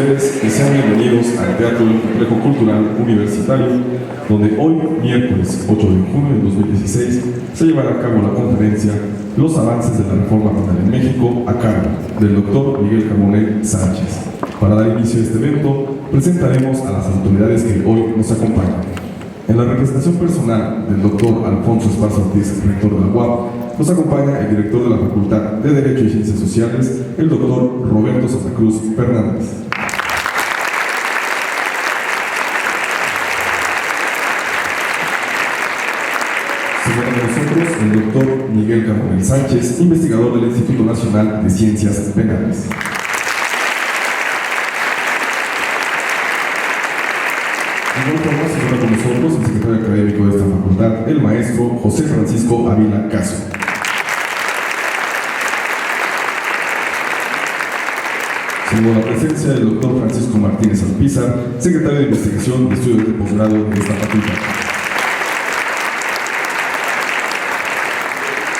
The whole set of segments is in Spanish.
ustedes y sean bienvenidos al Teatro del Complejo Cultural Universitario, donde hoy, miércoles 8 de junio de 2016, se llevará a cabo la conferencia Los avances de la reforma penal en México, a cargo del doctor Miguel Carbonet Sánchez. Para dar inicio a este evento, presentaremos a las autoridades que hoy nos acompañan. En la representación personal del doctor Alfonso Esparza Ortiz, rector de la UAP, nos acompaña el director de la Facultad de Derecho y Ciencias Sociales, el doctor Roberto Santa Cruz Fernández. Segundo con nosotros el doctor Miguel Carbonet Sánchez, investigador del Instituto Nacional de Ciencias Penales. De igual forma, se encuentra con nosotros el secretario académico de esta facultad, el maestro José Francisco Ávila Caso. Siendo la presencia del doctor Francisco Martínez Alpizar, secretario de Investigación y Estudios de Posgrado de esta facultad.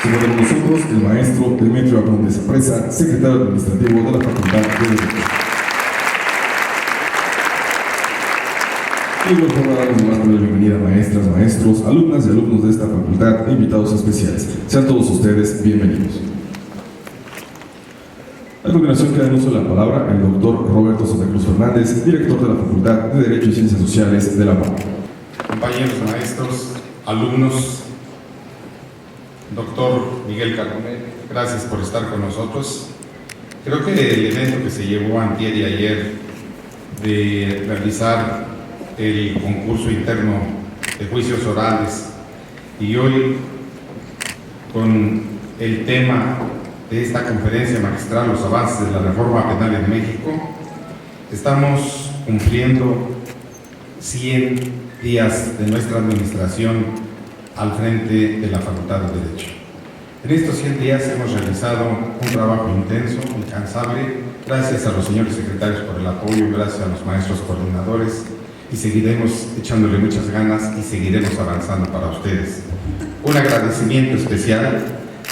Siendo con nosotros el maestro Demetrio Abundes Apresa, secretario administrativo de la Facultad de Derecho. Y luego damos más la bienvenida a maestras, maestros, alumnas y alumnos de esta facultad e invitados especiales. Sean todos ustedes bienvenidos. A continuación queda en uso de la palabra el doctor Roberto Santa Cruz Fernández, director de la Facultad de Derecho y Ciencias Sociales de la UAP. Compañeros maestros, alumnos, doctor Miguel Carbonet, gracias por estar con nosotros. Creo que el evento que se llevó antier y ayer de realizar el concurso interno de juicios orales y hoy con el tema de esta conferencia magistral, los avances de la reforma penal en México, estamos cumpliendo 100 días de nuestra administración al frente de la Facultad de Derecho. En estos 100 días hemos realizado un trabajo intenso, incansable, gracias a los señores secretarios por el apoyo, gracias a los maestros coordinadores, y seguiremos echándole muchas ganas y seguiremos avanzando para ustedes. Un agradecimiento especial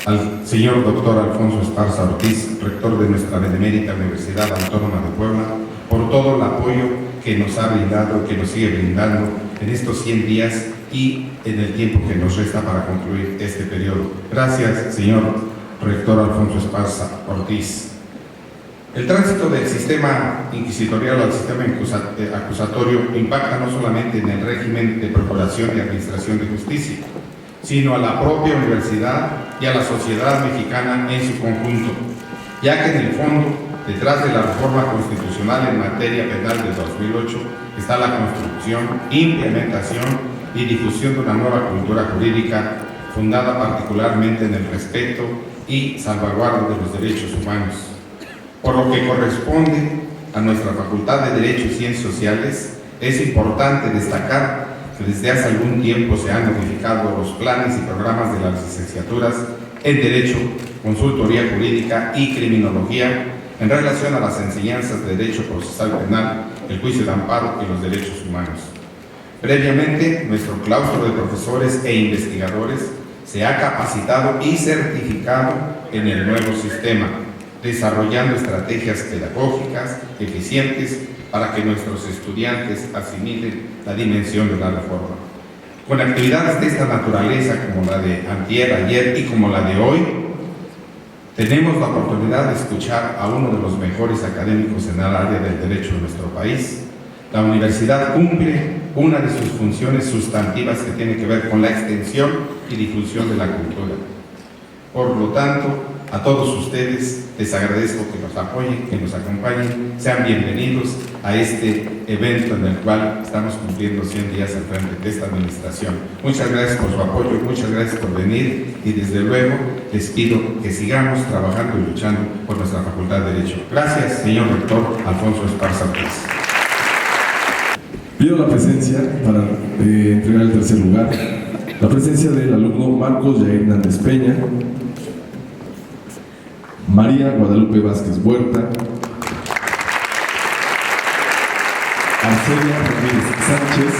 al señor doctor Alfonso Esparza Ortiz, rector de nuestra benemérita Universidad Autónoma de Puebla, por todo el apoyo que nos ha brindado, que nos sigue brindando en estos 100 días y en el tiempo que nos resta para concluir este periodo. Gracias, señor rector Alfonso Esparza Ortiz. El tránsito del sistema inquisitorial al sistema acusatorio impacta no solamente en el régimen de procuración y administración de justicia, sino a la propia universidad y a la sociedad mexicana en su conjunto, ya que en el fondo, detrás de la reforma constitucional en materia penal de 2008, está la construcción, implementación y difusión de una nueva cultura jurídica fundada particularmente en el respeto y salvaguarda de los derechos humanos. Por lo que corresponde a nuestra Facultad de Derecho y Ciencias Sociales, es importante destacar que desde hace algún tiempo se han modificado los planes y programas de las licenciaturas en Derecho, Consultoría Jurídica y Criminología en relación a las enseñanzas de Derecho Procesal Penal, el Juicio de Amparo y los Derechos Humanos. Previamente, nuestro claustro de profesores e investigadores se ha capacitado y certificado en el nuevo sistema, desarrollando estrategias pedagógicas eficientes para que nuestros estudiantes asimilen la dimensión de la reforma. Con actividades de esta naturaleza, como la de antier, ayer y como la de hoy, tenemos la oportunidad de escuchar a uno de los mejores académicos en el área del derecho de nuestro país. La universidad cumple una de sus funciones sustantivas que tiene que ver con la extensión y difusión de la cultura. Por lo tanto, a todos ustedes les agradezco que nos apoyen, que nos acompañen, sean bienvenidos a este evento en el cual estamos cumpliendo 100 días al frente de esta administración. Muchas gracias por su apoyo, muchas gracias por venir y desde luego les pido que sigamos trabajando y luchando por nuestra Facultad de Derecho. Gracias, señor rector Alfonso Esparza Ortiz. Pido la presencia para entregar el tercer lugar, la presencia del alumno Marcos Jair Hernández Peña, María Guadalupe Vázquez Huerta, Arcelia Ramírez Sánchez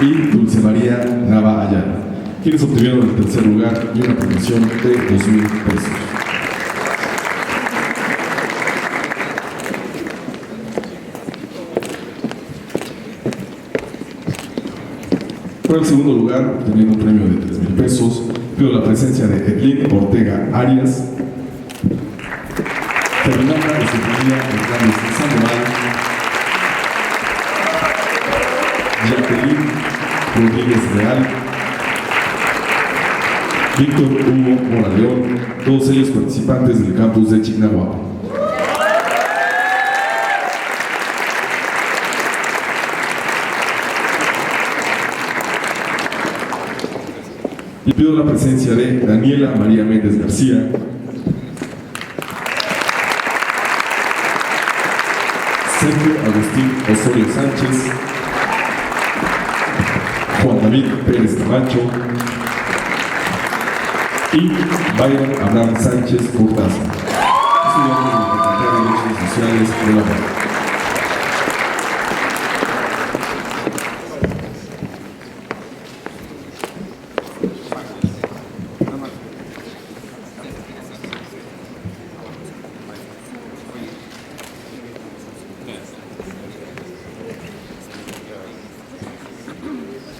y Dulce María Nava Ayala, quienes obtuvieron el tercer lugar y una premiación de 2,000 pesos. Por el segundo lugar, obteniendo un premio de 3,000 pesos, pido la presencia de Edlin Ortega Arias, Fernanda Estefanía Hernández Sandoval, Jacqueline Rodríguez Real, Víctor Hugo Moraleón, todos ellos participantes del campus de Chignahuapan. Y pido la presencia de Daniela María Méndez García, Sergio Agustín Osorio Sánchez, Juan David Pérez Camacho y Byron Abraham Sánchez Cortázar, estudiantes de la Facultad de Ciencias Sociales de la UNAM.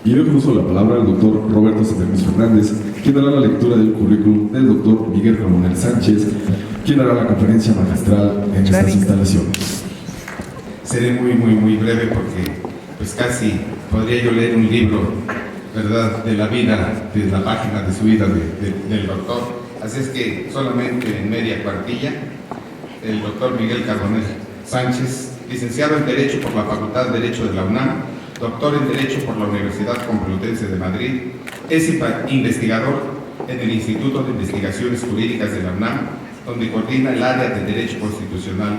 Y doy con uso la palabra al doctor Roberto Sandermis Fernández, quien dará la lectura del currículum del doctor Miguel Carbonell Sánchez, quien dará la conferencia magistral en estas instalaciones. Seré muy breve porque pues casi podría yo leer un libro, ¿verdad?, de la vida, de la página de su vida del doctor. Así es que solamente en media cuartilla, el doctor Miguel Carbonell Sánchez, licenciado en Derecho por la Facultad de Derecho de la UNAM, doctor en Derecho por la Universidad Complutense de Madrid, es investigador en el Instituto de Investigaciones Jurídicas de la UNAM, donde coordina el área de Derecho Constitucional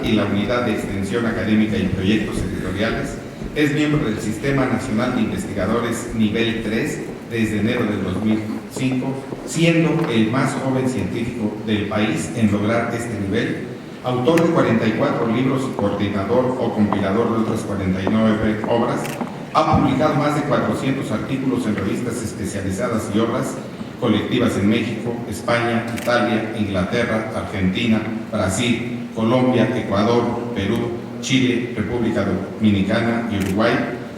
y la Unidad de Extensión Académica y Proyectos Editoriales. Es miembro del Sistema Nacional de Investigadores Nivel 3 desde enero del 2005, siendo el más joven científico del país en lograr este nivel. Autor de 44 libros y coordinador o compilador de otras 49 obras, ha publicado más de 400 artículos en revistas especializadas y obras colectivas en México, España, Italia, Inglaterra, Argentina, Brasil, Colombia, Ecuador, Perú, Chile, República Dominicana y Uruguay.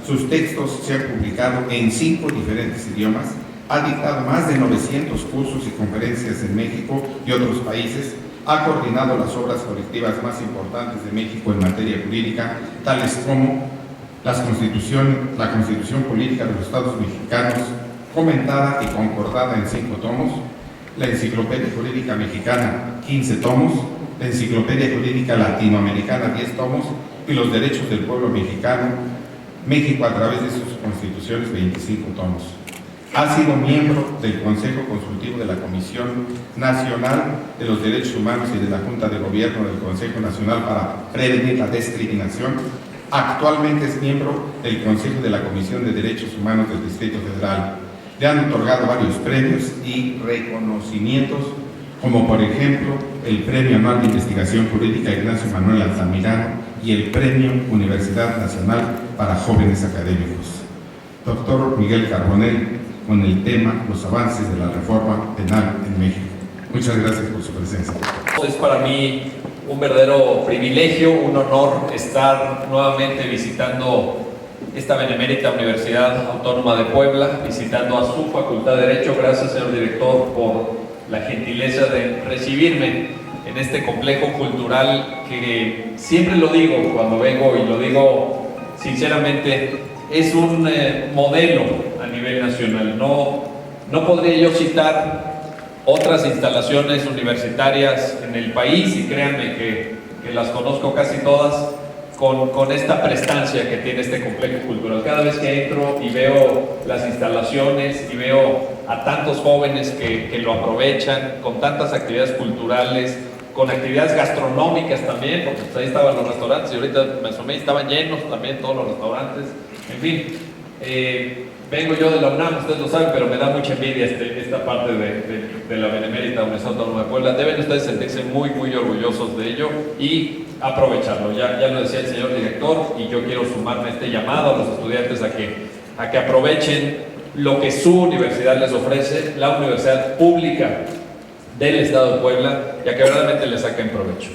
Sus textos se han publicado en 5 diferentes idiomas, ha dictado más de 900 cursos y conferencias en México y otros países. Ha coordinado las obras colectivas más importantes de México en materia jurídica, tales como la Constitución Política de los Estados Mexicanos, comentada y concordada en 5 tomos, la Enciclopedia Jurídica Mexicana, 15 tomos, la Enciclopedia Jurídica Latinoamericana, 10 tomos, y los Derechos del Pueblo Mexicano, México a través de sus constituciones, 25 tomos. Ha sido miembro del Consejo Consultivo de la Comisión Nacional de los Derechos Humanos y de la Junta de Gobierno del Consejo Nacional para Prevenir la Discriminación. Actualmente es miembro del Consejo de la Comisión de Derechos Humanos del Distrito Federal. Le han otorgado varios premios y reconocimientos, como por ejemplo el Premio Anual de Investigación Jurídica Ignacio Manuel Altamirano y el Premio Universidad Nacional para Jóvenes Académicos. Doctor Miguel Carbonell, con el tema Los avances de la reforma penal en México. Muchas gracias por su presencia. Es para mí un verdadero privilegio, un honor estar nuevamente visitando esta benemérita Universidad Autónoma de Puebla, visitando a su Facultad de Derecho. Gracias, señor director, por la gentileza de recibirme en este complejo cultural que siempre lo digo cuando vengo y lo digo sinceramente, es un modelo a nivel nacional. No podría yo citar otras instalaciones universitarias en el país, y créanme que las conozco casi todas, con esta prestancia que tiene este complejo cultural. Cada vez que entro y veo las instalaciones y veo a tantos jóvenes que lo aprovechan, con tantas actividades culturales, con actividades gastronómicas también, porque pues ahí estaban los restaurantes y ahorita me asomé y estaban llenos también todos los restaurantes. En fin, vengo yo de la UNAM, ustedes lo saben, pero me da mucha envidia esta parte de la benemérita Universidad Autónoma de Puebla. Deben ustedes sentirse muy orgullosos de ello y aprovecharlo. Ya lo decía el señor director, y yo quiero sumarme a este llamado a los estudiantes a que aprovechen lo que su universidad les ofrece, la universidad pública del Estado de Puebla, y a que verdaderamente le saquen provecho.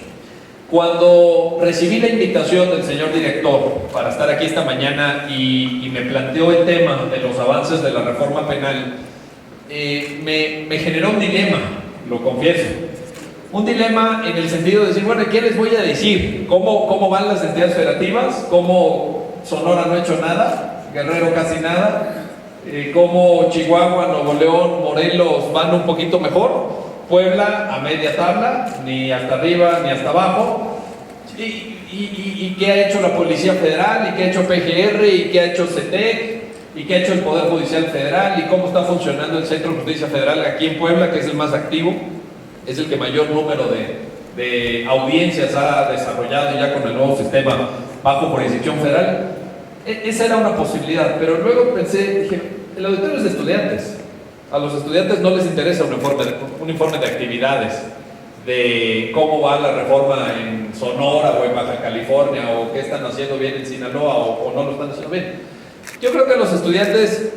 Cuando recibí la invitación del señor director para estar aquí esta mañana y me planteó el tema de los avances de la reforma penal, me generó un dilema, lo confieso. Un dilema en el sentido de decir, bueno, ¿qué les voy a decir? ¿Cómo van las entidades federativas? ¿Cómo Sonora no ha hecho nada? Guerrero casi nada. ¿Cómo Chihuahua, Nuevo León, Morelos van un poquito mejor? Puebla a media tabla, ni hasta arriba ni hasta abajo. ¿Y qué ha hecho la Policía Federal? ¿Y qué ha hecho PGR? ¿Y qué ha hecho CETEC? ¿Y qué ha hecho el Poder Judicial Federal? ¿Y cómo está funcionando el Centro de Justicia Federal aquí en Puebla, que es el más activo? Es el que mayor número de audiencias ha desarrollado ya con el nuevo sistema bajo jurisdicción federal. Esa era una posibilidad, pero luego pensé, dije, el auditorio es de estudiantes. A los estudiantes no les interesa un informe de actividades, de cómo va la reforma en Sonora o en Baja California, o qué están haciendo bien en Sinaloa o no lo están haciendo bien. Yo creo que a los estudiantes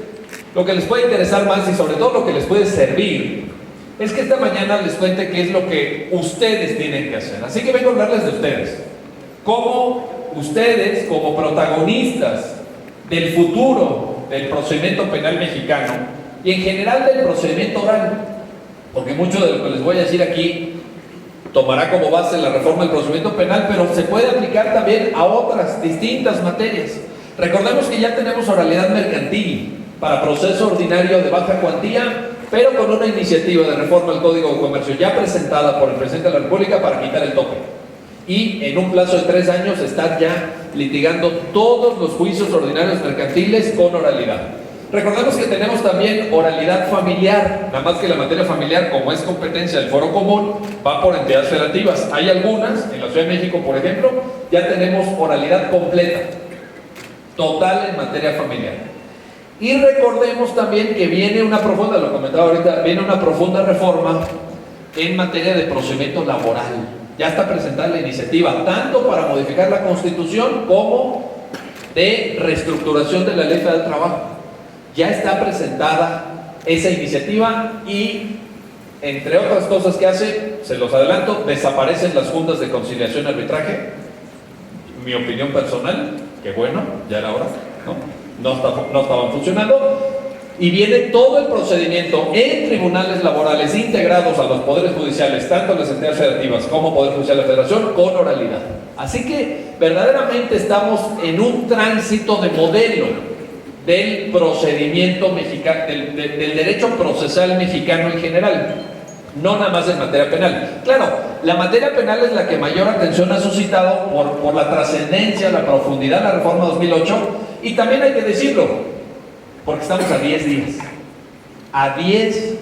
lo que les puede interesar más y sobre todo lo que les puede servir es que esta mañana les cuente qué es lo que ustedes tienen que hacer. Así que vengo a hablarles de ustedes. Cómo ustedes, como protagonistas del futuro del procedimiento penal mexicano, y en general del procedimiento oral, porque mucho de lo que les voy a decir aquí tomará como base la reforma del procedimiento penal, pero se puede aplicar también a otras distintas materias. Recordemos que ya tenemos oralidad mercantil para proceso ordinario de baja cuantía, pero con una iniciativa de reforma del Código de Comercio ya presentada por el presidente de la República para quitar el tope. Y en un plazo de 3 años estar ya litigando todos los juicios ordinarios mercantiles con oralidad. Recordemos que tenemos también oralidad familiar, nada más que la materia familiar, como es competencia del Foro Común, va por entidades federativas. Hay algunas, en la Ciudad de México, por ejemplo, ya tenemos oralidad completa, total en materia familiar. Y recordemos también que viene una profunda, lo comentaba ahorita, viene una profunda reforma en materia de procedimiento laboral. Ya está presentada la iniciativa, tanto para modificar la Constitución como de reestructuración de la Ley Federal del Trabajo. Ya está presentada esa iniciativa y, entre otras cosas que hace, se los adelanto, desaparecen las juntas de conciliación y arbitraje. Mi opinión personal, que bueno, ya era hora, no estaban funcionando. Y viene todo el procedimiento en tribunales laborales integrados a los poderes judiciales, tanto las entidades federativas como Poder Judicial de la Federación, con oralidad. Así que verdaderamente estamos en un tránsito de modelo del procedimiento mexicano, del derecho procesal mexicano en general, no nada más en materia penal. Claro, la materia penal es la que mayor atención ha suscitado por la trascendencia, la profundidad de la reforma 2008, y también hay que decirlo, porque estamos a 10 días. A 10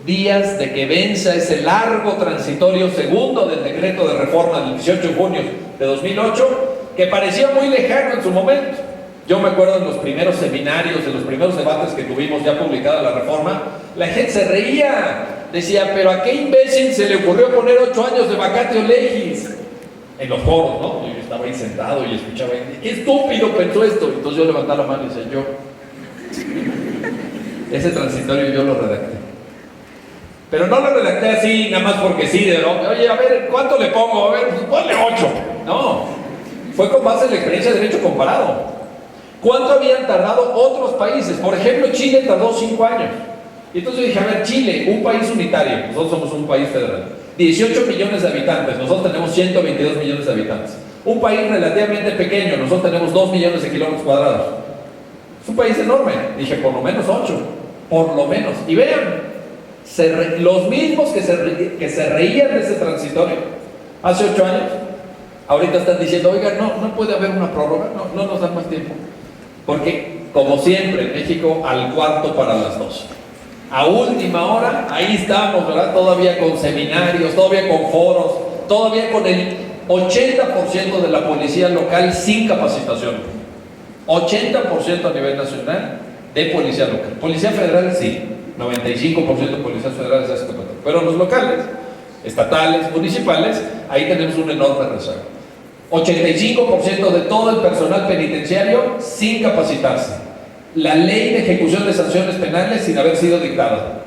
días de que venza ese largo transitorio segundo del decreto de reforma del 18 de junio de 2008, que parecía muy lejano en su momento. Yo me acuerdo en los primeros seminarios, en los primeros debates que tuvimos ya publicada la reforma, la gente se reía, decía, pero ¿a qué imbécil se le ocurrió poner 8 años de vacatio legis? En los foros, ¿no? Yo estaba ahí sentado y escuchaba, qué estúpido pensó esto. Entonces yo levantaba la mano y decía, ese transitorio yo lo redacté. Pero no lo redacté así, nada más porque sí, oye, a ver, ¿cuánto le pongo? A ver, pues ponle 8. No, fue con base en la experiencia de derecho comparado. ¿Cuánto habían tardado otros países? Por ejemplo, Chile tardó 5 años. Y entonces yo dije, a ver, Chile, un país unitario, nosotros somos un país federal, 18 millones de habitantes, nosotros tenemos 122 millones de habitantes. Un país relativamente pequeño, nosotros tenemos 2 millones de kilómetros cuadrados. Es un país enorme. Dije, por lo menos 8, por lo menos. Y vean, los mismos que se reían de ese transitorio hace 8 años, ahorita están diciendo, oiga, no puede haber una prórroga, no nos dan más tiempo. Porque, como siempre en México, al cuarto para las 2. A última hora, ahí estamos, ¿verdad? Todavía con seminarios, todavía con foros, todavía con el 80% de la policía local sin capacitación. 80% a nivel nacional de policía local. Policía federal sí, 95% de policías federales ya se capacitaron. Pero los locales, estatales, municipales, ahí tenemos un enorme rezago. 85% de todo el personal penitenciario sin capacitarse. La ley de ejecución de sanciones penales sin haber sido dictada.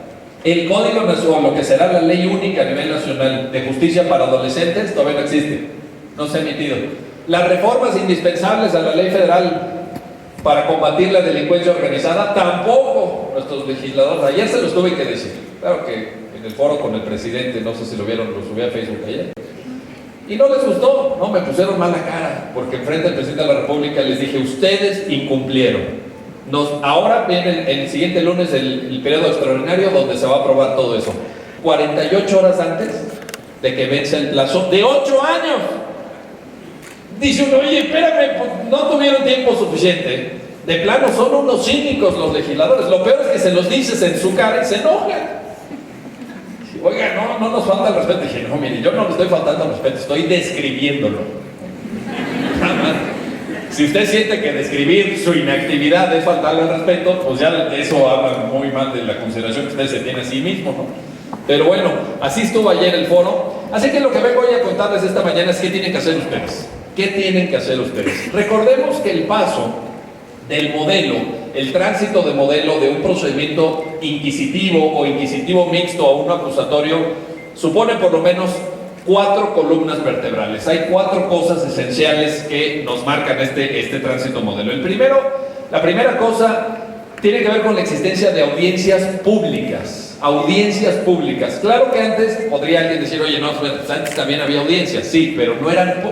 El Código Nacional, lo que será la ley única a nivel nacional de justicia para adolescentes, todavía no existe. no se ha emitido. Las reformas indispensables a la ley federal para combatir la delincuencia organizada, tampoco nuestros legisladores, ayer se los tuve que decir, claro que en el foro con el presidente, no sé si lo vieron, lo subí a Facebook ayer, y no les gustó, no, me pusieron mala cara, porque enfrente al presidente de la República les dije, ustedes incumplieron. Ahora viene el siguiente lunes el periodo extraordinario donde se va a aprobar todo eso, 48 horas antes de que vence el plazo de 8 años. Dice uno, oye, espérame, pues, no tuvieron tiempo suficiente. De plano, son unos cínicos los legisladores. Lo peor es que se los dices en su cara y se enojan. Oiga, no nos falta el respeto. Dije, no, mire, yo no le estoy faltando el respeto, estoy describiéndolo. Si usted siente que describir su inactividad es faltarle el respeto, pues ya eso habla muy mal de la consideración que usted se tiene a sí mismo, ¿no? Pero bueno, así estuvo ayer el foro. Así que lo que vengo hoy a contarles esta mañana es qué tienen que hacer ustedes. ¿Qué tienen que hacer ustedes? Recordemos que el paso del modelo, el tránsito de modelo de un procedimiento inquisitivo o inquisitivo mixto a un acusatorio, supone por lo menos 4 columnas vertebrales. Hay 4 cosas esenciales que nos marcan este tránsito modelo. La primera cosa tiene que ver con la existencia de audiencias públicas. Audiencias públicas. Claro que antes podría alguien decir, oye, no, pues antes también había audiencias, sí, pero no eran,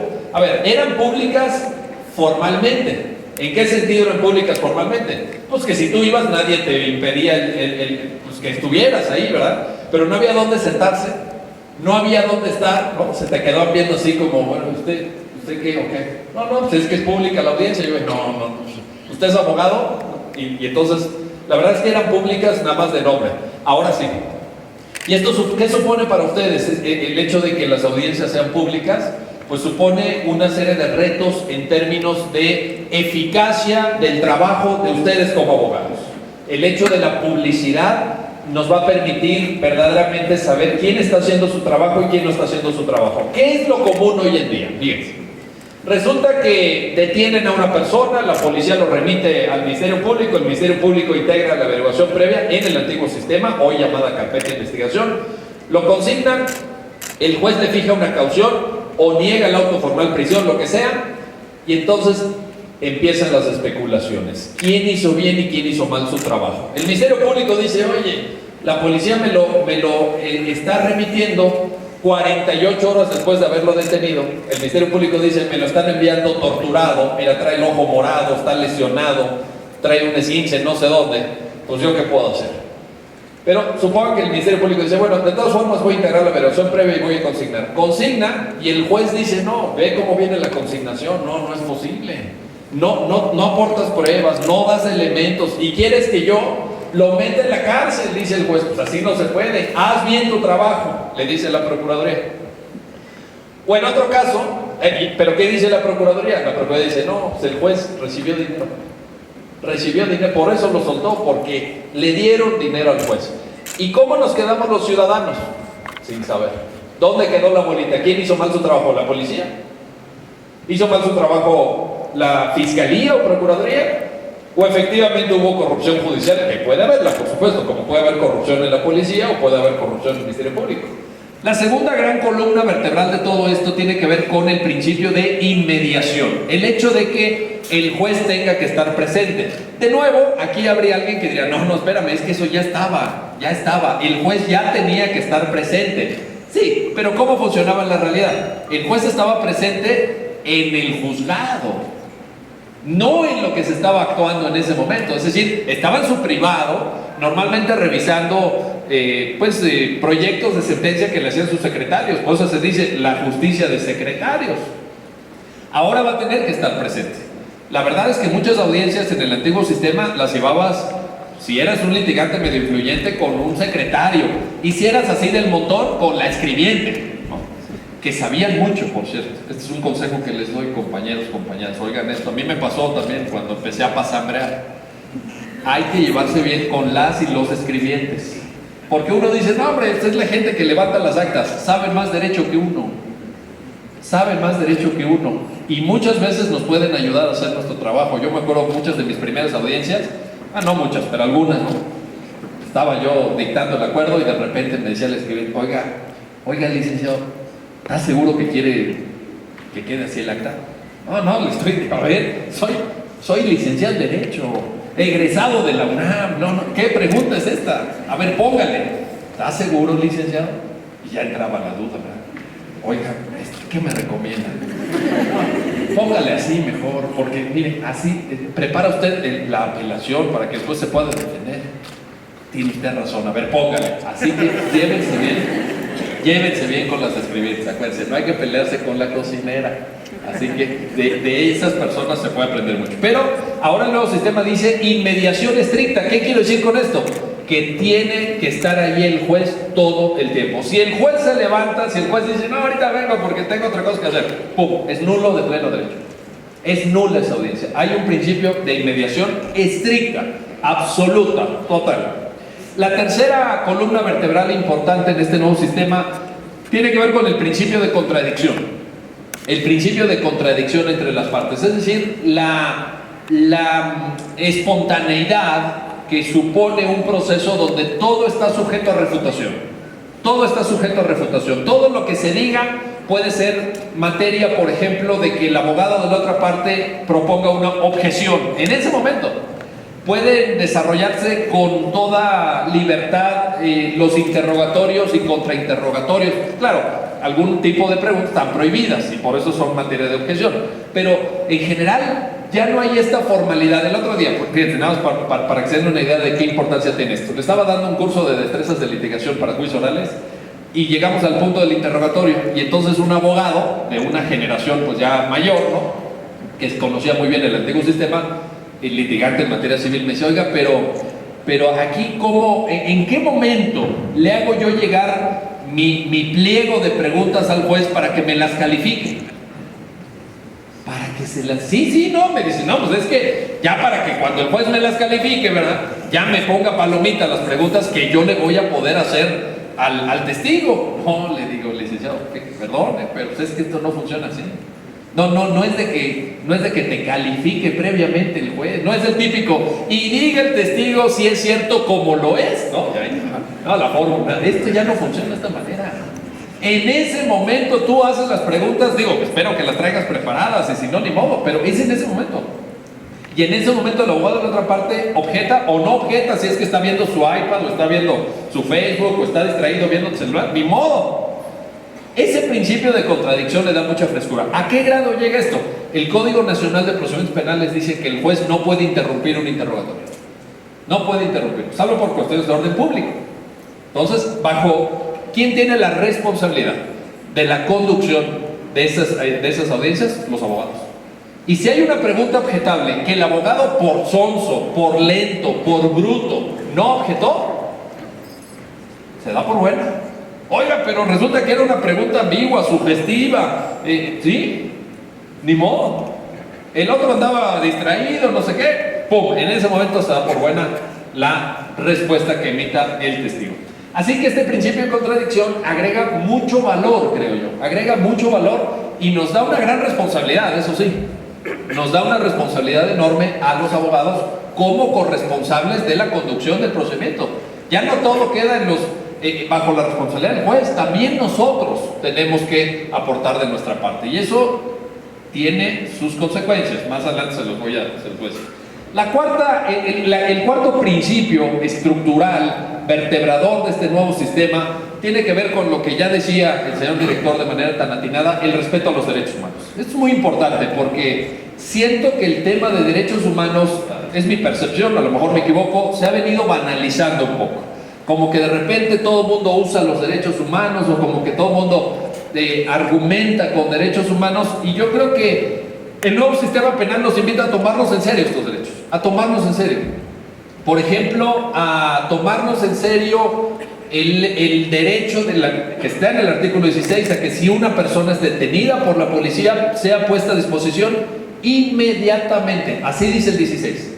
eran públicas formalmente. ¿En qué sentido eran públicas formalmente? Pues que si tú ibas nadie te impedía pues que estuvieras ahí, ¿verdad? Pero no había dónde sentarse, no había dónde estar, ¿no? Se te quedaban viendo así como, bueno, ¿usted qué o qué? No, pues es que es pública la audiencia. Y yo, no, ¿usted es abogado? Y entonces, la verdad es que eran públicas nada más de nombre. Ahora sí. ¿Y esto qué supone para ustedes? El hecho de que las audiencias sean públicas, pues supone una serie de retos en términos de eficacia del trabajo de ustedes como abogados. El hecho de la publicidad nos va a permitir verdaderamente saber quién está haciendo su trabajo y quién no está haciendo su trabajo. ¿Qué es lo común hoy en día? Fíjense. Resulta que detienen a una persona, la policía lo remite al Ministerio Público, el Ministerio Público integra la averiguación previa en el antiguo sistema, hoy llamada carpeta de investigación, lo consignan, el juez le fija una caución o niega el auto formal prisión, lo que sea, y entonces empiezan las especulaciones. ¿Quién hizo bien y quién hizo mal su trabajo? El Ministerio Público dice, oye, la policía me lo está remitiendo 48 horas después de haberlo detenido. El Ministerio Público dice, me lo están enviando torturado, mira, trae el ojo morado, está lesionado, trae un esguince, no sé dónde. Pues yo qué puedo hacer. Pero supongo que el Ministerio Público dice, bueno, de todas formas voy a integrar la averiguación previa y voy a consignar. Consigna, y el juez dice, no, ve cómo viene la consignación, no es posible. No aportas pruebas, no das elementos, y quieres que yo lo meta en la cárcel, dice el juez. Pues así no se puede, haz bien tu trabajo, le dice la Procuraduría. O en otro caso, ¿pero qué dice la Procuraduría? La Procuraduría dice, no, pues el juez recibió dinero, por eso lo soltó, porque le dieron dinero al juez. ¿Y cómo nos quedamos los ciudadanos? Sin saber. ¿Dónde quedó la bolita? ¿Quién hizo mal su trabajo? ¿La policía? ¿Hizo mal su trabajo la Fiscalía o Procuraduría? ¿O efectivamente hubo corrupción judicial? Que puede haberla, por supuesto, como puede haber corrupción en la policía o puede haber corrupción en el Ministerio Público. La segunda gran columna vertebral de todo esto tiene que ver con el principio de inmediación. El hecho de que el juez tenga que estar presente. De nuevo, aquí habría alguien que diría, no, espérame, es que eso ya estaba. El juez ya tenía que estar presente. Sí, pero ¿cómo funcionaba en la realidad? El juez estaba presente en el juzgado, no en lo que se estaba actuando en ese momento. Es decir, estaba en su privado, normalmente revisando proyectos de sentencia que le hacían sus secretarios. Por eso se dice la justicia de secretarios. Ahora va a tener que estar presente. La verdad es que muchas audiencias en el antiguo sistema las llevabas, si eras un litigante medio influyente, con un secretario, y si eras así del montón, con la escribiente, ¿no? Que sabían mucho, por cierto. Este es un consejo que les doy, compañeros, compañeras. Oigan esto, a mí me pasó también cuando empecé a pasambrear. Hay que llevarse bien con las y los escribientes, porque uno dice, no hombre, esta es la gente que levanta las actas, saben más derecho que uno, y muchas veces nos pueden ayudar a hacer nuestro trabajo. Yo me acuerdo muchas de mis primeras audiencias, no muchas, pero algunas, ¿no? Estaba yo dictando el acuerdo y de repente me decía el escribiente, oiga, licenciado, ¿estás seguro que quiere que quede así el acta. No, le estoy, a ver, soy licenciado en Derecho, egresado de la UNAM, ¿qué pregunta es esta? A ver, póngale, ¿está seguro, licenciado? Y ya entraba la duda, ¿verdad? Oiga, ¿qué me recomienda? Póngale así mejor, porque mire, así prepara usted la apelación para que después se pueda defender. Tiene usted razón, a ver, póngale. Así que llévense bien con las escribientes, acuérdense, no hay que pelearse con la cocinera. Así que de esas personas se puede aprender mucho. Pero ahora el nuevo sistema dice inmediación estricta. ¿Qué quiero decir con esto? Que tiene que estar ahí el juez todo el tiempo. Si el juez se levanta, si el juez dice, no, ahorita vengo porque tengo otra cosa que hacer, ¡pum!, es nulo de pleno derecho. Es nula esa audiencia. Hay un principio de inmediación estricta, absoluta, total. La tercera columna vertebral importante en este nuevo sistema tiene que ver con el principio de contradicción. El principio de contradicción entre las partes, es decir, la espontaneidad que supone un proceso donde todo está sujeto a refutación. Todo está sujeto a refutación. Todo lo que se diga puede ser materia, por ejemplo, de que el abogado de la otra parte proponga una objeción. En ese momento pueden desarrollarse con toda libertad los interrogatorios y contrainterrogatorios. Claro, algún tipo de preguntas están prohibidas y por eso son materia de objeción. Pero en general ya no hay esta formalidad. El otro día, fíjense, nada más para que se den una idea de qué importancia tiene esto. Le estaba dando un curso de destrezas de litigación para juicios orales y llegamos al punto del interrogatorio. Y entonces un abogado de una generación pues ya mayor, ¿no?, que conocía muy bien el antiguo sistema, el litigante en materia civil, me dice, oiga, pero aquí, ¿en qué momento le hago yo llegar mi pliego de preguntas al juez para que me las califique? Para que se las... Sí, no, me dice, no, pues es que ya para que cuando el juez me las califique, ¿verdad?, ya me ponga palomita las preguntas que yo le voy a poder hacer al testigo. No, le digo, licenciado, perdone, pero es que esto no funciona así. No es de que te califique previamente el juez, no es el típico, y diga el testigo si es cierto como lo es, ¿no? No, la fórmula, esto ya no funciona de esta manera. En ese momento tú haces las preguntas, digo, espero que las traigas preparadas, y si no, ni modo, pero es en ese momento. Y en ese momento el abogado de la otra parte objeta o no objeta, si es que está viendo su iPad, o está viendo su Facebook, o está distraído viendo el celular, ni modo. Ese principio de contradicción le da mucha frescura. ¿A qué grado llega esto? El Código Nacional de Procedimientos Penales dice que el juez no puede interrumpir un interrogatorio. No puede interrumpir, salvo por cuestiones de orden público. Entonces, ¿quién tiene la responsabilidad de la conducción de esas audiencias? Los abogados. Y si hay una pregunta objetable que el abogado por sonso, por lento, por bruto, no objetó, se da por buena. Oiga, pero resulta que era una pregunta ambigua, sugestiva. ¿Sí? Ni modo. El otro andaba distraído, no sé qué. ¡Pum! En ese momento se da por buena la respuesta que emita el testigo. Así que este principio de contradicción agrega mucho valor, creo yo. Agrega mucho valor y nos da una gran responsabilidad, eso sí. Nos da una responsabilidad enorme a los abogados como corresponsables de la conducción del procedimiento. Ya no todo queda bajo la responsabilidad del juez, también nosotros tenemos que aportar de nuestra parte, y eso tiene sus consecuencias. Más adelante se los voy a decir. El cuarto principio estructural, vertebrador de este nuevo sistema, tiene que ver con lo que ya decía el señor director de manera tan atinada, el respeto a los derechos humanos. Esto es muy importante porque siento que el tema de derechos humanos, es mi percepción, a lo mejor me equivoco, se ha venido banalizando un poco. Como que de repente todo el mundo usa los derechos humanos, o como que todo el mundo argumenta con derechos humanos, y yo creo que el nuevo sistema penal nos invita a tomarnos en serio estos derechos, a tomarnos en serio. Por ejemplo, a tomarnos en serio el derecho que está en el artículo 16 a que si una persona es detenida por la policía, sea puesta a disposición inmediatamente. Así dice el 16.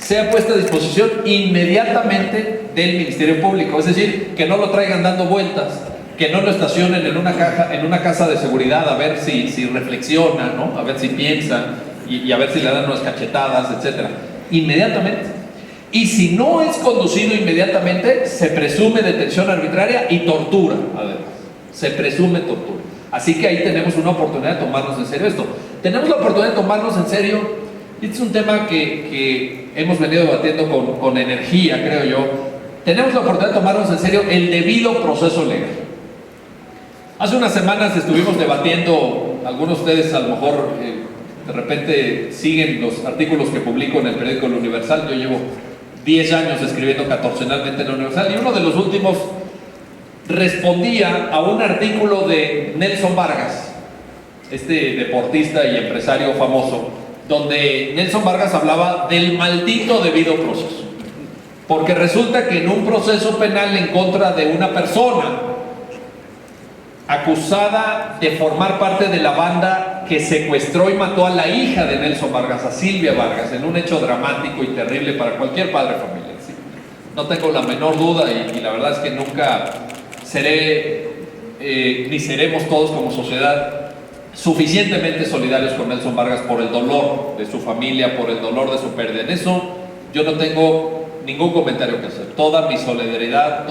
Sea puesta a disposición inmediatamente del Ministerio Público, es decir, que no lo traigan dando vueltas, que no lo estacionen en una casa de seguridad a ver si reflexiona, ¿no?, a ver si piensa, y a ver si le dan unas cachetadas, etc. Inmediatamente. Y si no es conducido inmediatamente, se presume detención arbitraria y tortura, además. Se presume tortura. Así que ahí tenemos una oportunidad de tomarnos en serio esto. Tenemos la oportunidad de tomarnos en serio. Este es un tema que hemos venido debatiendo con energía, creo yo. Tenemos la oportunidad de tomarnos en serio el debido proceso legal. Hace unas semanas estuvimos debatiendo, algunos de ustedes a lo mejor de repente siguen los artículos que publico en el periódico El Universal. Yo llevo 10 años escribiendo catorcenalmente en El Universal, y uno de los últimos respondía a un artículo de Nelson Vargas, este deportista y empresario famoso, donde Nelson Vargas hablaba del maldito debido proceso. Porque resulta que en un proceso penal en contra de una persona acusada de formar parte de la banda que secuestró y mató a la hija de Nelson Vargas, a Silvia Vargas, en un hecho dramático y terrible para cualquier padre de familia, ¿sí? No tengo la menor duda, y la verdad es que nunca seré, ni seremos todos como sociedad suficientemente solidarios con Nelson Vargas por el dolor de su familia, por el dolor de su pérdida. En eso yo no tengo ningún comentario que hacer. Toda mi solidaridad,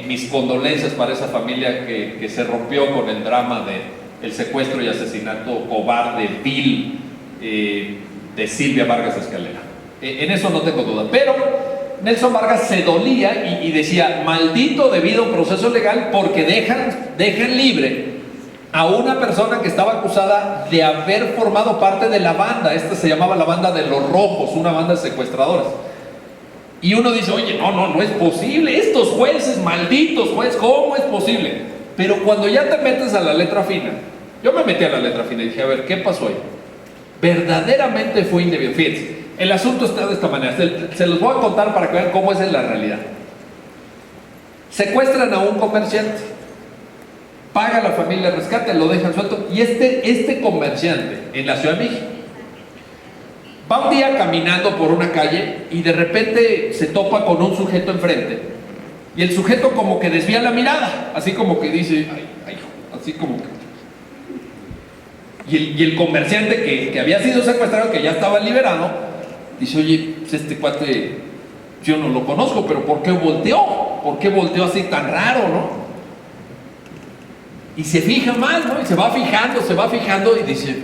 mis condolencias para esa familia que se rompió con el drama del secuestro y asesinato cobarde, vil, de Silvia Vargas Escalera. En eso no tengo duda. Pero Nelson Vargas se dolía y decía: maldito debido proceso legal, porque dejan libre a una persona que estaba acusada de haber formado parte de la banda. Esta se llamaba la banda de los Rojos, una banda de secuestradores. Y uno dice: oye, no es posible, estos jueces, malditos jueces, ¿cómo es posible? Pero cuando ya te metes a la letra fina, yo me metí a la letra fina y dije: a ver, ¿qué pasó ahí? Verdaderamente fue indebido. Fíjense, el asunto está de esta manera, se los voy a contar para que vean cómo es en la realidad. Secuestran a un comerciante, paga la familia el rescate, lo dejan suelto, y este comerciante en la Ciudad de México va un día caminando por una calle y de repente se topa con un sujeto enfrente, y el sujeto como que desvía la mirada, así como que dice: ay, así como que... Y el comerciante que había sido secuestrado, que ya estaba liberado, dice: oye, pues este cuate yo no lo conozco, pero ¿por qué volteó? ¿Por qué volteó así tan raro, no? Y se fija más, ¿no? Y se va fijando y dice: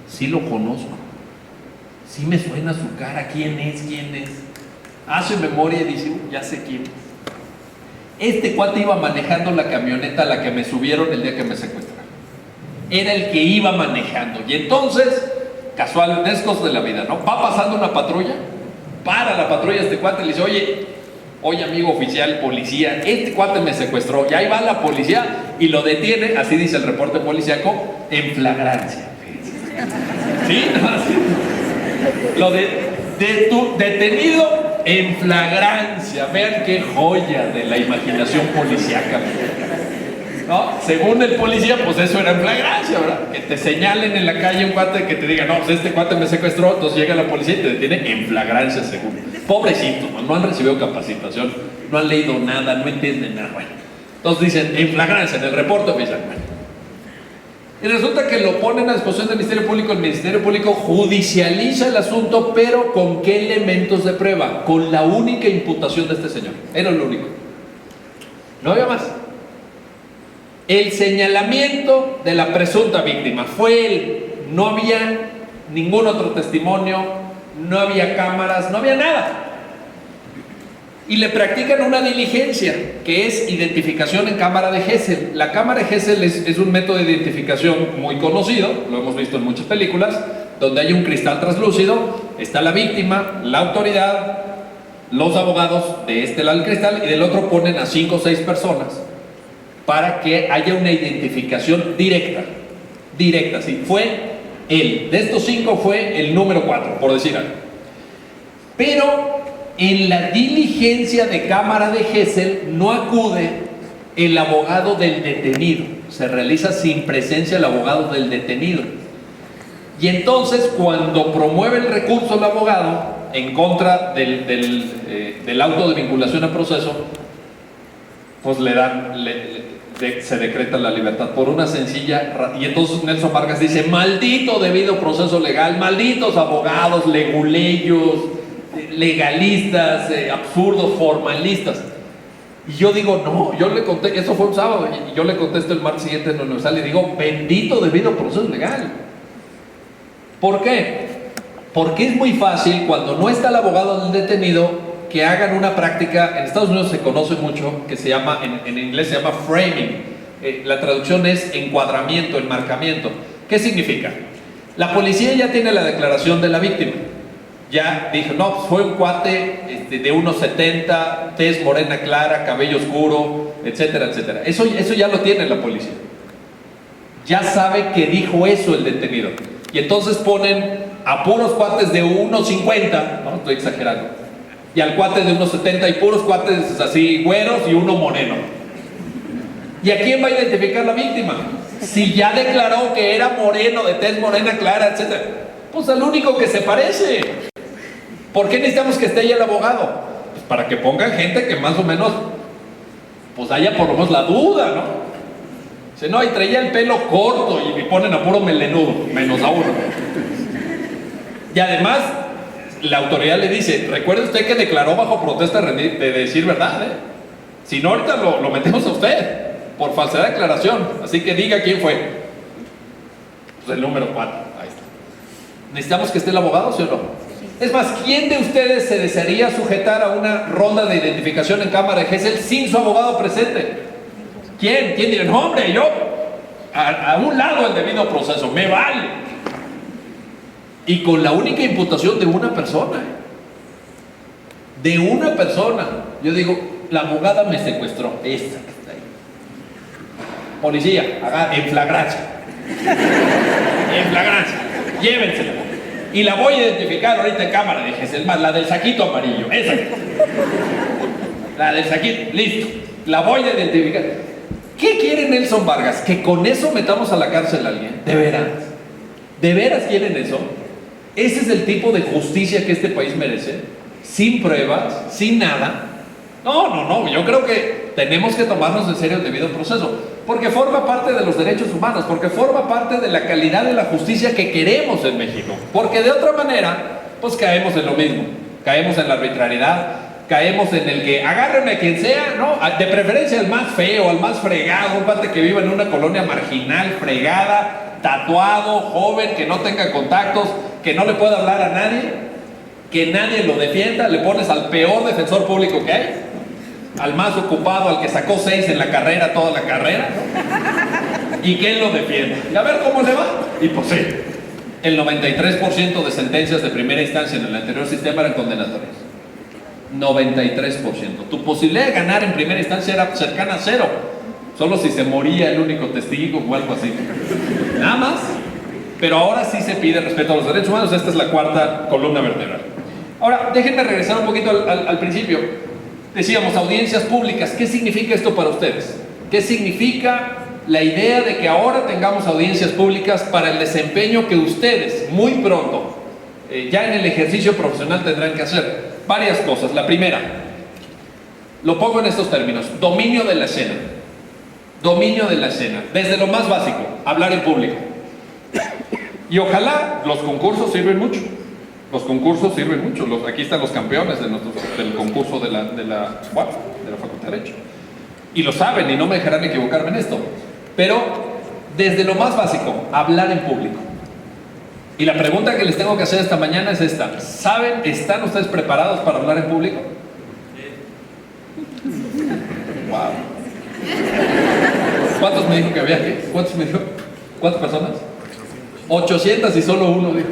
sí lo conozco, sí me suena su cara, ¿quién es? Hace memoria y dice: ya sé quién es. Este cuate iba manejando la camioneta a la que me subieron el día que me secuestraron. Era el que iba manejando. Y entonces, casualescos de la vida, ¿no? Va pasando una patrulla, para la patrulla este cuate y le dice: oye amigo oficial, policía, este cuate me secuestró. Y ahí va la policía y lo detiene, así dice el reporte policíaco, en flagrancia. ¿Sí? Detenido en flagrancia. Vean qué joya de la imaginación policíaca, ¿no? Según el policía, pues eso era en flagrancia, ¿verdad? Que te señalen en la calle un cuate, que te diga: no, pues este cuate me secuestró. Entonces llega la policía y te detiene en flagrancia, según. Pobrecitos, no han recibido capacitación, no han leído nada, no entienden nada. Bueno, entonces dicen en flagrancia, en el reporte oficial. Bueno, y resulta que lo ponen a disposición del Ministerio Público. El Ministerio Público judicializa el asunto, pero ¿con qué elementos de prueba? Con la única imputación de este señor. Era lo único. No había más. El señalamiento de la presunta víctima fue él. No había ningún otro testimonio, no había cámaras, no había nada. Y le practican una diligencia, que es identificación en cámara de Gesell. La cámara de Gesell es un método de identificación muy conocido, lo hemos visto en muchas películas, donde hay un cristal translúcido, está la víctima, la autoridad, los abogados de este lado del cristal, y del otro ponen a 5 o 6 personas para que haya una identificación directa, sí, fue él. De estos 5 fue el número 4, por decir algo. Pero en la diligencia de cámara de Gesell no acude el abogado del detenido, se realiza sin presencia el abogado del detenido. Y entonces, cuando promueve el recurso el abogado en contra del auto de vinculación a proceso, pues se decreta la libertad por una sencilla. Y entonces Nelson Vargas dice: maldito debido proceso legal, malditos abogados, leguleyos, legalistas, absurdos, formalistas. Y yo digo, no, yo le conté, eso fue un sábado, y yo le contesto el martes siguiente en la Universal y digo, bendito debido proceso legal. ¿Por qué? Porque es muy fácil, cuando no está el abogado del detenido, que hagan una práctica, en Estados Unidos se conoce mucho, que se llama, en inglés se llama framing, la traducción es encuadramiento, enmarcamiento. ¿Qué significa? La policía ya tiene la declaración de la víctima, ya dijo, no, fue un cuate de 1.70, tez morena clara, cabello oscuro, etcétera, etcétera. Eso ya lo tiene la policía, ya sabe que dijo eso el detenido, y entonces ponen a puros cuates de 1.50, no estoy exagerando, y al cuate de 1.70 y puros cuates así güeros y uno moreno. ¿Y a quién va a identificar la víctima? Si ya declaró que era moreno, de tez morena clara, etc. Pues al único que se parece. ¿Por qué necesitamos que esté ahí el abogado? Pues para que pongan gente que más o menos, pues haya por lo menos la duda, ¿no? Si no, y traía el pelo corto y me ponen a puro melenudo, menos a uno. Y además, la autoridad le dice, recuerde usted que declaró bajo protesta de decir verdad, ¿eh? Si no, ahorita lo metemos a usted por falsedad de declaración, así que diga quién fue. Pues el número 4, ahí está. ¿Necesitamos que esté el abogado, sí o no? Es más, ¿quién de ustedes se desearía sujetar a una ronda de identificación en cámara de Gesell sin su abogado presente? ¿Quién? ¿Quién dirá, no hombre, yo a un lado el debido proceso, me vale? Y con la única imputación de una persona. De una persona. Yo digo, la abogada me secuestró. Esta que está ahí. Policía, haga en flagrancia. En flagrancia. Llévensela. Y la voy a identificar ahorita en cámara. Dije, es más, la del saquito amarillo. Esa. La del saquito. Listo. La voy a identificar. ¿Qué quiere Nelson Vargas? ¿Que con eso metamos a la cárcel a alguien? ¿De veras? ¿De veras quieren eso? ¿Ese es el tipo de justicia que este país merece? Sin pruebas, sin nada. No, yo creo que tenemos que tomarnos en serio el debido proceso, porque forma parte de los derechos humanos, porque forma parte de la calidad de la justicia que queremos en México, porque de otra manera, pues caemos en lo mismo, caemos en la arbitrariedad, caemos en el que agárrenme a quien sea, ¿no? De preferencia al más feo, al más fregado, un pate que viva en una colonia marginal, fregada, tatuado, joven, que no tenga contactos, que no le pueda hablar a nadie, que nadie lo defienda, le pones al peor defensor público que hay, al más ocupado, al que sacó 6 en la carrera, toda la carrera, y que él lo defienda. Y a ver cómo le va. Y pues sí, el 93% de sentencias de primera instancia en el anterior sistema eran condenatorias. 93%. Tu posibilidad de ganar en primera instancia era cercana a 0. Solo si se moría el único testigo o algo así. Nada más. Pero ahora sí se pide respeto a los derechos humanos. Esta es la cuarta columna vertebral. Ahora, déjenme regresar un poquito al principio. Decíamos, audiencias públicas. ¿Qué significa esto para ustedes? ¿Qué significa la idea de que ahora tengamos audiencias públicas para el desempeño que ustedes, muy pronto, ya en el ejercicio profesional tendrán que hacer? Varias cosas. La primera, lo pongo en estos términos: dominio de la escena. Dominio de la escena. Desde lo más básico, hablar en público. Y ojalá los concursos sirven mucho. Los concursos sirven mucho. Aquí están los campeones del concurso de la Facultad de Derecho. Y lo saben, y no me dejarán equivocarme en esto. Pero desde lo más básico, hablar en público. Y la pregunta que les tengo que hacer esta mañana es esta: ¿saben, están ustedes preparados para hablar en público? Wow. ¿Cuántos me dijo que había aquí? ¿Cuántos me dijo? ¿Cuántas personas? 800 y solo uno dijo.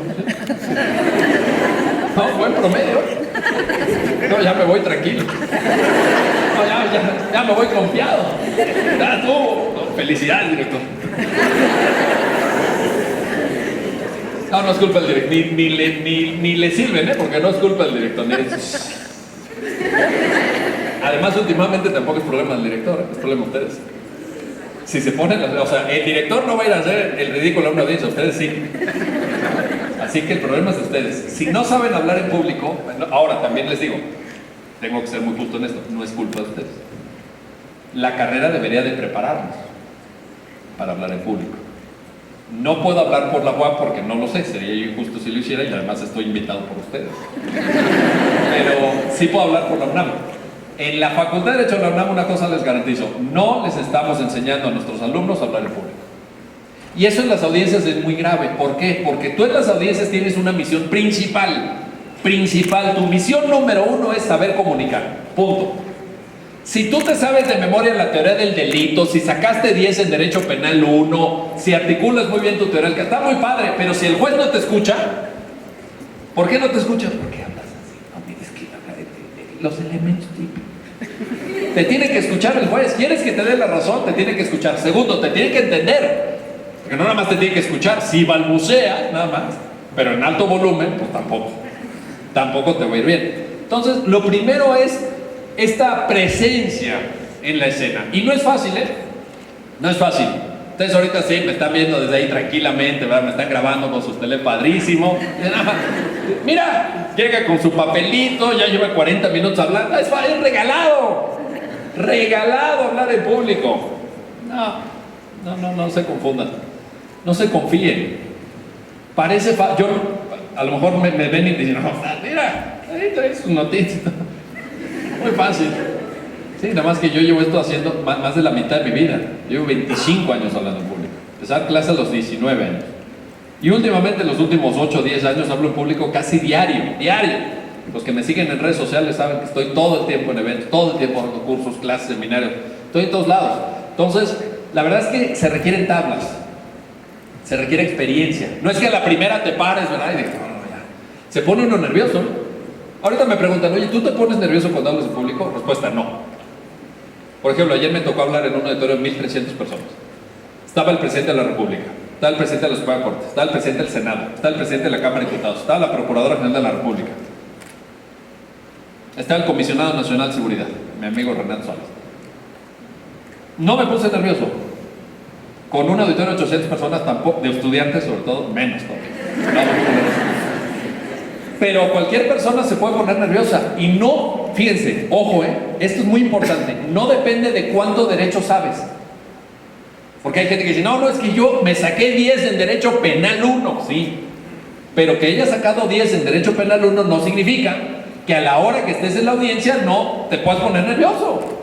No, buen promedio. No, ya me voy tranquilo. No, ya me voy confiado. Ya estuvo. No, felicidades, director. No es culpa del director. Ni le sirven, porque no es culpa del director. Además, últimamente tampoco es problema del director, es problema de ustedes. Si se ponen, o sea, el director no va a ir a hacer el ridículo a una audiencia, ustedes sí. Así que el problema es de ustedes. Si no saben hablar en público, ahora también les digo, tengo que ser muy justo en esto, no es culpa de ustedes. La carrera debería de prepararnos para hablar en público. No puedo hablar por la UAP porque no lo sé, sería injusto si lo hiciera, y además estoy invitado por ustedes. Pero sí puedo hablar por la UNAM. En la Facultad de Derecho de la UNAM una cosa les garantizo, no les estamos enseñando a nuestros alumnos a hablar en público. Y eso en las audiencias es muy grave. ¿Por qué? Porque tú en las audiencias tienes una misión principal. Tu misión número uno es saber comunicar. Punto. Si tú te sabes de memoria la teoría del delito, si sacaste 10 en Derecho Penal 1, si articulas muy bien tu teoría, que está muy padre, pero si el juez no te escucha, ¿por qué no te escucha? Porque hablas así, no tienes que hablar de los elementos típicos. Te tiene que escuchar el juez. ¿Quieres que te dé la razón? Te tiene que escuchar. Segundo, te tiene que entender. Porque no nada más te tiene que escuchar. Si balbucea, nada más, pero en alto volumen, pues tampoco te va a ir bien. Entonces, lo primero es esta presencia en la escena. Y no es fácil, ¿eh? No es fácil. Ustedes ahorita sí me están viendo desde ahí tranquilamente, ¿verdad? Me están grabando con sus tele padrísimo. Mira, llega con su papelito, ya lleva 40 minutos hablando. Es regalado. Regalado hablar en público. No se confundan. No se confíen. Parece yo a lo mejor me ven y me dicen, no, mira, ahí traes sus noticias. Muy fácil. Sí, nada más que yo llevo esto haciendo más de la mitad de mi vida. Llevo 25 años hablando en público. Empecé a dar clases a los 19 años. Y últimamente, los últimos 8 o 10 años, hablo en público casi diario. Los que me siguen en redes sociales saben que estoy todo el tiempo en eventos, todo el tiempo dando cursos, clases, seminarios. Estoy en todos lados. Entonces, la verdad es que se requieren tablas. Se requiere experiencia. No es que a la primera te pares, ¿verdad? Y dices, no, ya. Se pone uno nervioso, ¿no? Ahorita me preguntan, oye, ¿tú te pones nervioso cuando hablas en público? Respuesta, no. Por ejemplo, ayer me tocó hablar en un auditorio de 1,300 personas. Estaba el presidente de la República, estaba el presidente de la Suprema Corte, estaba el presidente del Senado, estaba el presidente de la Cámara de Diputados, estaba la Procuradora General de la República, estaba el Comisionado Nacional de Seguridad, mi amigo Renato Suárez. No me puse nervioso. Con un auditorio de 800 personas, tampoco, de estudiantes sobre todo, menos todavía. Pero cualquier persona se puede poner nerviosa. Y no, fíjense, ojo, esto es muy importante. No depende de cuánto derecho sabes. Porque hay gente que dice, no, es que yo me saqué 10 en Derecho Penal 1. Sí, pero que haya sacado 10 en Derecho Penal 1 no significa que a la hora que estés en la audiencia no te puedas poner nervioso.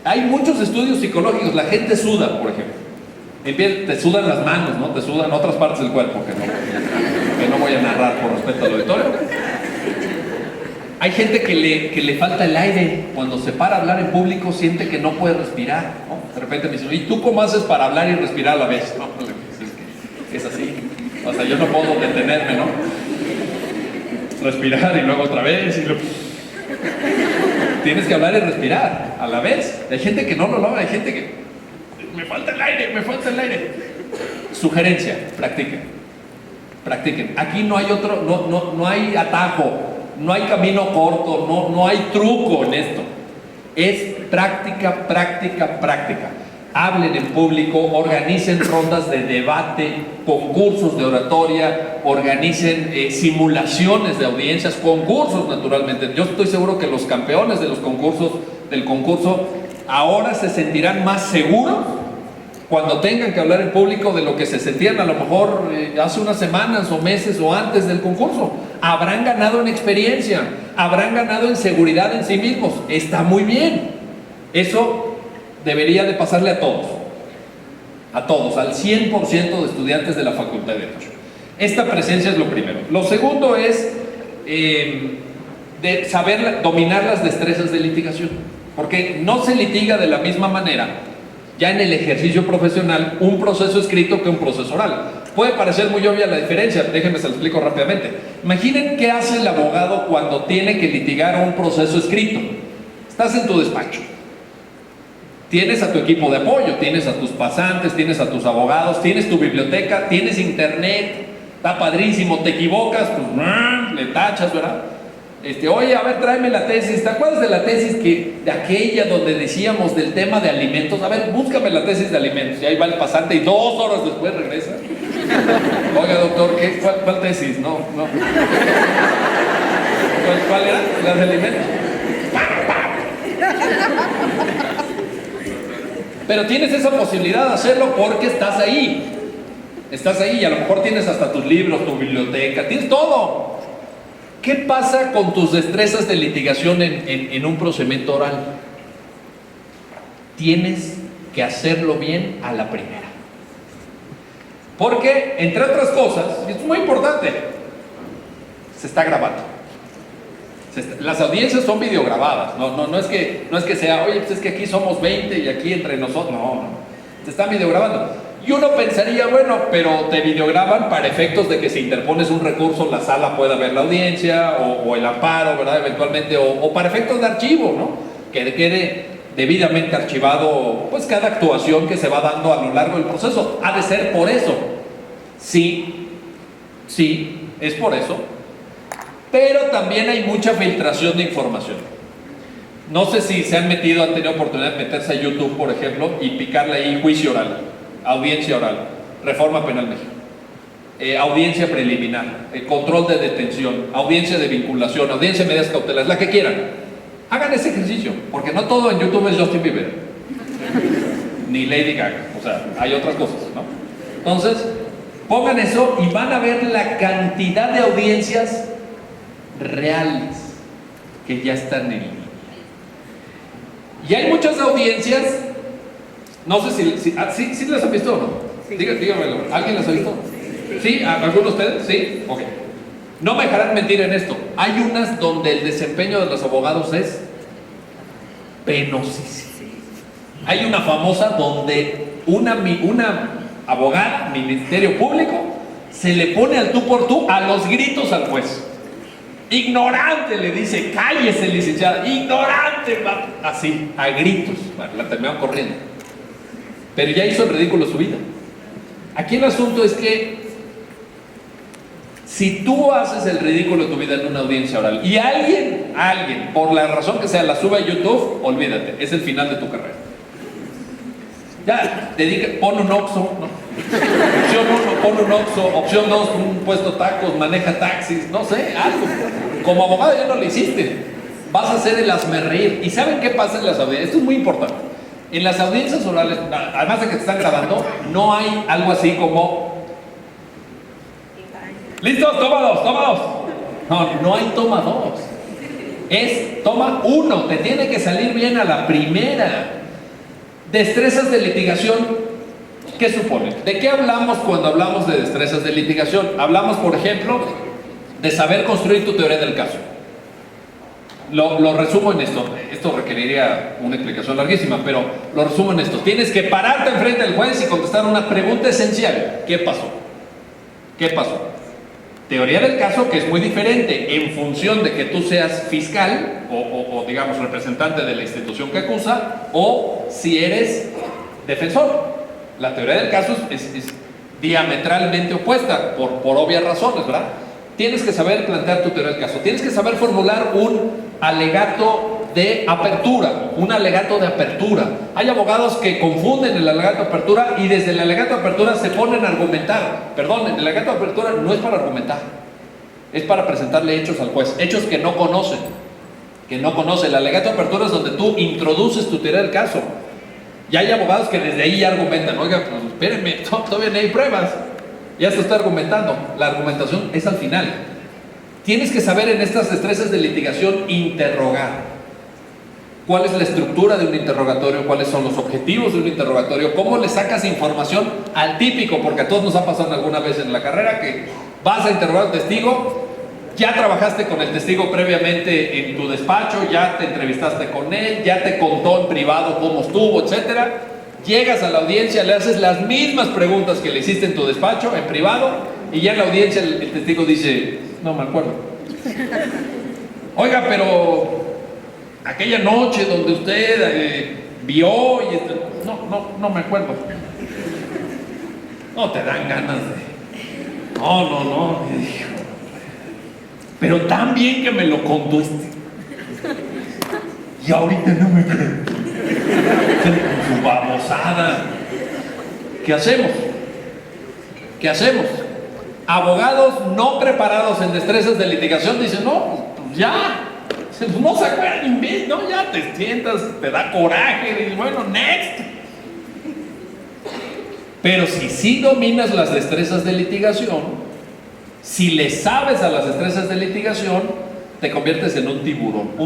Hay muchos estudios psicológicos. La gente suda, por ejemplo. Te sudan las manos, ¿no? Te sudan otras partes del cuerpo que no voy a narrar por respeto al auditorio. Hay gente que le falta el aire. Cuando se para a hablar en público siente que no puede respirar, ¿no? De repente me dicen, ¿y tú cómo haces para hablar y respirar a la vez? No, es así. O sea, yo no puedo detenerme, ¿no? Respirar y luego otra vez y luego... Tienes que hablar y respirar a la vez. Hay gente que no lo logra, hay gente que... Me falta el aire. Sugerencia, practiquen. Aquí no hay no hay atajo, no hay camino corto, no hay truco en esto. Es práctica. Hablen en público, organicen rondas de debate, concursos de oratoria, organicen simulaciones de audiencias, concursos naturalmente. Yo estoy seguro que los campeones de los concursos, del concurso, ahora se sentirán más seguros cuando tengan que hablar en público de lo que se sentían a lo mejor hace unas semanas o meses o antes del concurso. Habrán ganado en experiencia, habrán ganado en seguridad en sí mismos. Está muy bien. Eso debería de pasarle a todos, al 100% de estudiantes de la Facultad de Derecho. Esta presencia es lo primero. Lo segundo es de saber dominar las destrezas de litigación, porque no se litiga de la misma manera ya en el ejercicio profesional un proceso escrito que un proceso oral. Puede parecer muy obvia la diferencia, déjenme se lo explico rápidamente. Imaginen qué hace el abogado cuando tiene que litigar un proceso escrito. Estás en tu despacho, tienes a tu equipo de apoyo, tienes a tus pasantes, tienes a tus abogados, tienes tu biblioteca, tienes internet, está padrísimo, te equivocas, pues le tachas, ¿verdad? Oye, a ver, tráeme la tesis. ¿Te acuerdas de la tesis de aquella donde decíamos del tema de alimentos? A ver, búscame la tesis de alimentos. Y ahí va el pasante y 2 horas después regresa. Oiga, doctor, ¿cuál tesis? No. ¿Cuál era? La de alimentos. Pero tienes esa posibilidad de hacerlo porque estás ahí. Estás ahí y a lo mejor tienes hasta tus libros, tu biblioteca, tienes todo. ¿Qué pasa con tus destrezas de litigación en un procedimiento oral? tienes que hacerlo bien a la primera. Porque, entre otras cosas, y esto es muy importante, se está grabando. Las audiencias son videograbadas, no es que sea, oye, pues es que aquí somos 20 y aquí entre nosotros, no, se están videograbando. Y uno pensaría, bueno, pero te videograban para efectos de que si interpones un recurso, la sala pueda ver la audiencia, o el amparo, ¿verdad? Eventualmente, o para efectos de archivo, ¿no? Que quede debidamente archivado, pues cada actuación que se va dando a lo largo del proceso. Ha de ser por eso. Sí, es por eso. Pero también hay mucha filtración de información. No sé si se han tenido oportunidad de meterse a YouTube, por ejemplo, y picarle ahí juicio oral, audiencia oral, reforma penal México, audiencia preliminar, control de detención, audiencia de vinculación, audiencia de medidas cautelares, la que quieran. Hagan ese ejercicio, porque no todo en YouTube es Justin Bieber, ni Lady Gaga, o sea, hay otras cosas, ¿no? Entonces, pongan eso y van a ver la cantidad de audiencias reales que ya están en línea. Y hay muchas audiencias, no sé si las han visto o no. Sí. Dígamelo, ¿alguien las ha visto? ¿Sí? ¿Alguno de ustedes? ¿Sí? Ok. No me dejarán mentir en esto. Hay unas donde el desempeño de los abogados es penosísimo. Hay una famosa donde una abogada, Ministerio Público, se le pone al tú por tú a los gritos al juez. Ignorante, le dice, cállese, licenciada, ignorante, así, a gritos, la terminaron corriendo. Pero ya hizo el ridículo su vida. Aquí el asunto es que si tú haces el ridículo de tu vida en una audiencia oral y alguien, por la razón que sea, la sube a YouTube, olvídate, es el final de tu carrera. Ya, pon un Oxxo, ¿no? Opción 1, pon un Oxxo. Opción 2, un puesto de tacos, maneja taxis, no sé, algo. Como abogado ya no lo hiciste. Vas a hacer el hazmerreír. ¿Y saben qué pasa en las audiencias? Esto es muy importante. En las audiencias orales, además de que te están grabando, no hay algo así como ¿listos? Toma dos. No hay toma 2. Es toma 1. Te tiene que salir bien a la primera. Destrezas de litigación, ¿qué supone? ¿De qué hablamos cuando hablamos de destrezas de litigación? Hablamos, por ejemplo, de saber construir tu teoría del caso. Lo resumo en esto. Esto requeriría una explicación larguísima, pero lo resumo en esto. Tienes que pararte enfrente del juez y contestar una pregunta esencial. ¿Qué pasó? Teoría del caso, que es muy diferente en función de que tú seas fiscal o digamos representante de la institución que acusa, o si eres defensor. La teoría del caso es diametralmente opuesta por obvias razones, ¿verdad? Tienes que saber plantear tu teoría del caso, tienes que saber formular un alegato de apertura, Hay abogados que confunden el alegato de apertura y desde el alegato de apertura se ponen a argumentar. Perdón, el alegato de apertura no es para argumentar, es para presentarle hechos al juez, hechos que no conoce. El alegato de apertura es donde tú introduces tu teoría del caso. Y hay abogados que desde ahí ya argumentan, oiga, pues espérenme, todavía no hay pruebas, ya se está argumentando. La argumentación es al final. Tienes que saber en estas destrezas de litigación interrogar. ¿Cuál es la estructura de un interrogatorio? ¿Cuáles son los objetivos de un interrogatorio? ¿Cómo le sacas información al típico? Porque a todos nos ha pasado alguna vez en la carrera que vas a interrogar al testigo, ya trabajaste con el testigo previamente en tu despacho, ya te entrevistaste con él, ya te contó en privado cómo estuvo, etcétera. Llegas a la audiencia, le haces las mismas preguntas que le hiciste en tu despacho, en privado, y ya en la audiencia el testigo dice, no me acuerdo. Oiga, pero aquella noche donde usted vio y no me acuerdo. No te dan ganas de... No. Pero tan bien que me lo contó y ahorita no me creo. Con su babosada. ¿Qué hacemos? Abogados no preparados en destrezas de litigación dicen, no, pues ya. No se acuerdan, no, ya te sientas, te da coraje, y dices, bueno, next. Pero si sí dominas las destrezas de litigación, si le sabes a las destrezas de litigación, te conviertes en un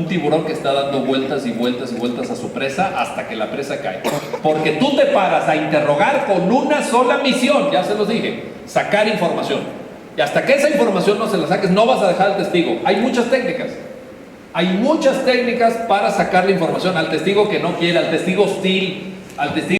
tiburón que está dando vueltas y vueltas y vueltas a su presa hasta que la presa cae. Porque tú te paras a interrogar con una sola misión, ya se los dije, sacar información. Y hasta que esa información no se la saques, no vas a dejar al testigo. Hay muchas técnicas para sacar la información al testigo que no quiere, al testigo hostil, al testigo